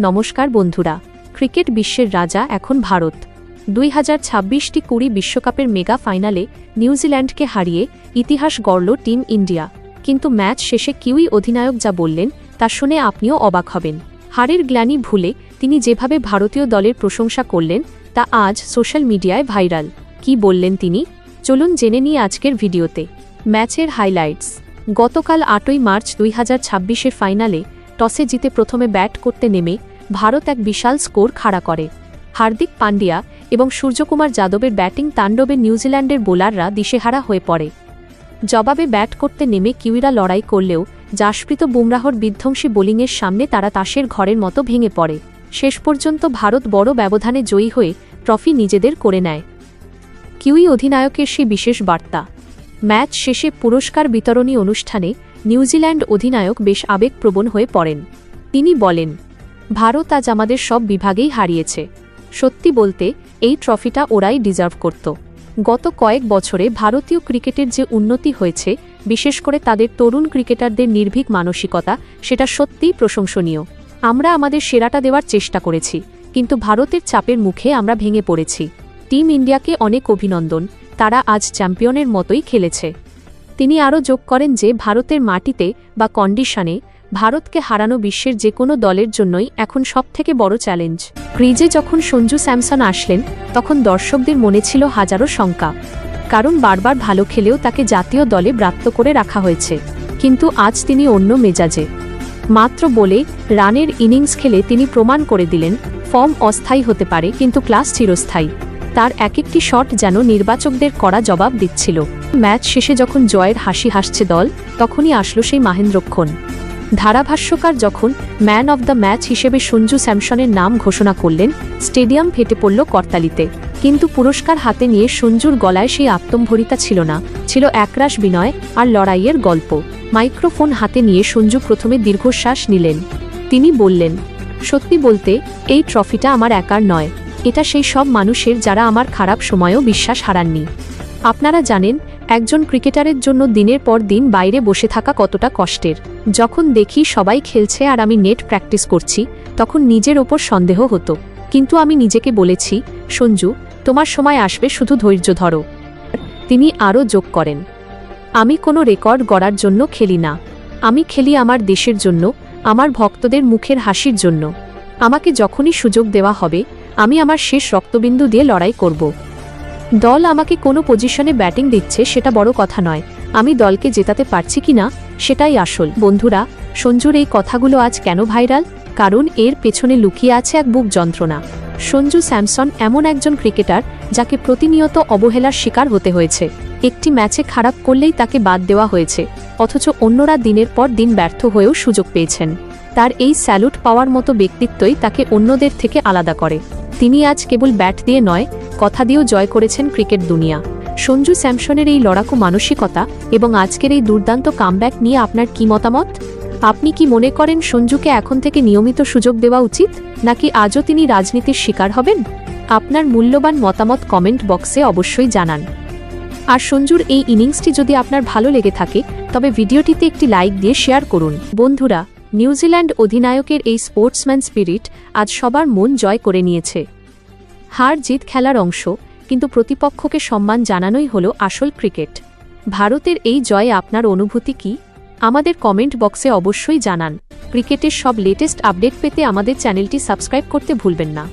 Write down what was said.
নমস্কার বন্ধুরা, ক্রিকেট বিশ্বের রাজা এখন ভারত। 2026টি 20 বিশ্বকাপের মেগা ফাইনালে নিউজিল্যান্ডকে হারিয়ে ইতিহাস গড়ল টিম ইন্ডিয়া। কিন্তু ম্যাচ শেষে কিউই অধিনায়ক যা বললেন তা শুনে আপনিও অবাক হবেন। হারের গ্লানি ভুলে তিনি যেভাবে ভারতীয় দলের প্রশংসা করলেন তা আজ সোশ্যাল মিডিয়ায় ভাইরাল। কি বললেন তিনি, চলুন জেনে নিই আজকের ভিডিওতে। ম্যাচের হাইলাইটস। গতকাল 8ই মার্চ 2026-এর ফাইনালে টসে জিতে প্রথমে ব্যাট করতে নেমে ভারত এক বিশাল স্কোর খাড়া করে। হার্দিক পান্ডিয়া এবং সূর্যকুমার যাদবের ব্যাটিং তাণ্ডবে নিউজিল্যান্ডের বোলাররা দিশেহারা হয়ে পড়ে। জবাবে ব্যাট করতে নেমে কিউইরা লড়াই করলেও জাসপ্রীত বুমরাহর বিধ্বংসী বোলিংয়ের সামনে তারা তাসের ঘরের মতো ভেঙে পড়ে। শেষ পর্যন্ত ভারত বড় ব্যবধানে জয়ী হয়ে ট্রফি নিজেদের করে নেয়। কিউই অধিনায়কের সেই বিশেষ বার্তা। ম্যাচ শেষে পুরস্কার বিতরণী অনুষ্ঠানে নিউজিল্যান্ড অধিনায়ক বেশ আবেগপ্রবণ হয়ে পড়েন। তিনি বলেন, ভারত আজ আমাদের সব বিভাগেই হারিয়েছে। সত্যি বলতে এই ট্রফিটা ওরাই ডিজার্ভ করত। গত কয়েক বছরে ভারতীয় ক্রিকেটের যে উন্নতি হয়েছে, বিশেষ করে তাদের তরুণ ক্রিকেটারদের নির্ভীক মানসিকতা, সেটা সত্যিই প্রশংসনীয়। আমরা আমাদের সেরাটা দেওয়ার চেষ্টা করেছি, কিন্তু ভারতের চাপের মুখে আমরা ভেঙে পড়েছি। টিম ইন্ডিয়াকে অনেক অভিনন্দন, তারা আজ চ্যাম্পিয়নের মতোই খেলেছে। তিনি আরও যোগ করেন যে ভারতের মাটিতে বা কন্ডিশনে ভারতকে হারানো বিশ্বের যে কোনো দলের জন্যই এখন সবথেকে বড় চ্যালেঞ্জ। ক্রিজে যখন সঞ্জু স্যামসন আসলেন তখন দর্শকদের মনে ছিল হাজারো শঙ্কা, কারণ বারবার ভালো খেলেও তাকে জাতীয় দলে ব্রাত্য করে রাখা হয়েছে। কিন্তু আজ তিনি অন্য মেজাজে। মাত্র বলে রানের ইনিংস খেলে তিনি প্রমাণ করে দিলেন, ফর্ম অস্থায়ী হতে পারে কিন্তু ক্লাস চিরস্থায়ী। তার এক একটি শট যেন নির্বাচকদের কড়া জবাব দিচ্ছিল। ম্যাচ শেষে যখন জয়ের হাসি হাসছে দল, তখনই আসলো সেই মাহেন্দ্রক্ষণ। ধারাভাষ্যকার যখন ম্যান অব দ্য ম্যাচ হিসেবে সঞ্জু স্যামসনের নাম ঘোষণা করলেন, স্টেডিয়াম ফেটে পড়ল করতালিতে। কিন্তু পুরস্কার হাতে নিয়ে সঞ্জুর গলায় সেই আত্মম্ভরিতা ছিল না, ছিল একরাশ বিনয় আর লড়াইয়ের গল্প। মাইক্রোফোন হাতে নিয়ে সঞ্জু প্রথমে দীর্ঘশ্বাস নিলেন। তিনি বললেন, সত্যি বলতে এই ট্রফিটা আমার একার নয়, এটা সেই সব মানুষের যারা আমার খারাপ সময়েও বিশ্বাস হারাননি। আপনারা জানেন একজন ক্রিকেটারের জন্য দিনের পর দিন বাইরে বসে থাকা কতটা কষ্টের। যখন দেখি সবাই খেলছে আর আমি নেট প্র্যাকটিস করছি, তখন নিজের ওপর সন্দেহ হতো। কিন্তু আমি নিজেকে বলেছি, সঞ্জু, তোমার সময় আসবে, শুধু ধৈর্য ধরো। তিনি আরও যোগ করেন, আমি কোনো রেকর্ড গড়ার জন্য খেলি না, আমি খেলি আমার দেশের জন্য, আমার ভক্তদের মুখের হাসির জন্য। আমাকে যখনই সুযোগ দেওয়া হবে আমি আমার শেষ রক্তবিন্দু দিয়ে লড়াই করব। দল আমাকে কোনো পজিশনে ব্যাটিং দিচ্ছে সেটা বড় কথা নয়, আমি দলকে জেতাতে পারছি কিনা সেটাই আসল। বন্ধুরা, সঞ্জুর এই কথাগুলো আজ কেন ভাইরাল? কারণ এর পেছনে লুকিয়ে আছে এক বুক যন্ত্রণা। সঞ্জু স্যামসন এমন একজন ক্রিকেটার যাকে প্রতিনিয়ত অবহেলার শিকার হতে হয়েছে। একটি ম্যাচে খারাপ করলেই তাকে বাদ দেওয়া হয়েছে, অথচ অন্যরা দিনের পর দিন ব্যর্থ হয়েও সুযোগ পেয়েছেন। তার এই স্যালুট পাওয়ার মতো ব্যক্তিত্বই তাকে অন্যদের থেকে আলাদা করে। তিনি আজ কেবল ব্যাট দিয়ে নয়, কথা দিয়েও জয় করেছেন ক্রিকেট দুনিয়া। সঞ্জু স্যামসনের এই লড়াকু মানসিকতা এবং আজকের এই দুর্দান্ত কামব্যাক নিয়ে আপনার কি মতামত? আপনি কি মনে করেন সঞ্জুকে এখন থেকে নিয়মিত সুযোগ দেওয়া উচিত, নাকি আজও তিনি রাজনীতির শিকার হবেন? আপনার মূল্যবান মতামত কমেন্ট বক্সে অবশ্যই জানান। আর সঞ্জুর এই ইনিংসটি যদি আপনার ভালো লেগে থাকে তবে ভিডিওটিতে একটি লাইক দিয়ে শেয়ার করুন। বন্ধুরা, নিউজিল্যান্ড অধিনায়কের এই স্পোর্টসম্যান স্পিরিট আজ সবার মন জয় করে নিয়েছে। হার জিত খেলার অংশ, কিন্তু প্রতিপক্ষকে সম্মান জানানোই হলো আসল ক্রিকেট। ভারতের এই জয়ে আপনার অনুভূতি কি? আমাদের কমেন্ট বক্সে অবশ্যই জানান। ক্রিকেটের সব লেটেস্ট আপডেট পেতে আমাদের চ্যানেলটি সাবস্ক্রাইব করতে ভুলবেন না।